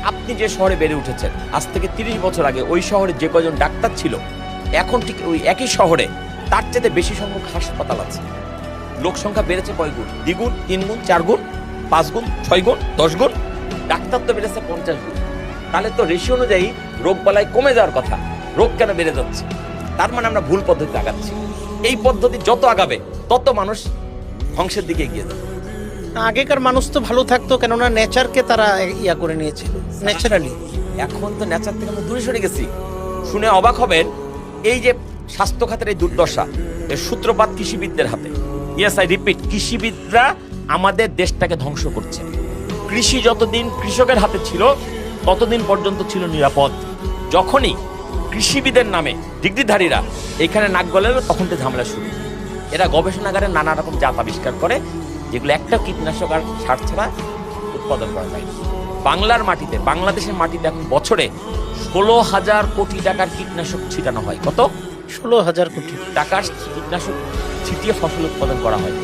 আপনি যে শহরে বেড়ে উঠেছেন, আজ থেকে 30 বছর আগে ওই শহরে যে কয়জন ডাক্তার ছিল, এখন ঠিক ওই একই শহরে তার চেয়ে বেশি সংখ্যক হাসপাতাল আছে। লোক সংখ্যা বেড়েছে কয় গুণ? 2 গুণ, 3 গুণ, 4 গুণ, 5 গুণ, 6 গুণ, 10 গুণ। ডাক্তার তো বেড়েছে 50 গুণ। তাহলে তো রেশিও অনুযায়ী রোগ বালাই কমে যাওয়ার কথা, রোগ কেন বেড়ে যাচ্ছে? তার মানে আমরা ভুল পদ্ধতিতে আগাচ্ছি। এই পদ্ধতি যত আগাবে তত মানুষ ধ্বংসের দিকে এগিয়ে যাবে। আগেকার মানুষ তো ভালো থাকতো, কেননা নেচারকে তারা ইয়া করে নিয়েছিল ন্যাচারালি। এখন তো নেচার থেকে আমরা দূরে সরে গেছি। শুনে অবাক হবেন, এই যে স্বাস্থ্য খাতের এই দুর্দশা, এর সূত্রপাত কৃষিবিদদের হাতে। ইয়েস, আই রিপিট, কৃষিবিদরা আমাদের দেশটাকে ধ্বংস করছে। কৃষি যতদিন কৃষকের হাতে ছিল ততদিন পর্যন্ত ছিল নিরাপদ। যখনই কৃষিবিদের নামে ডিগ্রিধারীরা এখানে নাক গলালো, তখন তো ঝামেলা শুরু। এরা গবেষণাগারে নানা রকম জাত আবিষ্কার করে, যেগুলো একটা কীটনাশক আর সার ছাড়া উৎপাদন করা যায়। বাংলার মাটিতে, বাংলাদেশের মাটিতে এখন বছরে 16,000 কোটি টাকার কীটনাশক ছিটানো হয়। কত? 16,000 কোটি টাকার কীটনাশক ছিটিয়ে ফসল উৎপাদন করা হয়।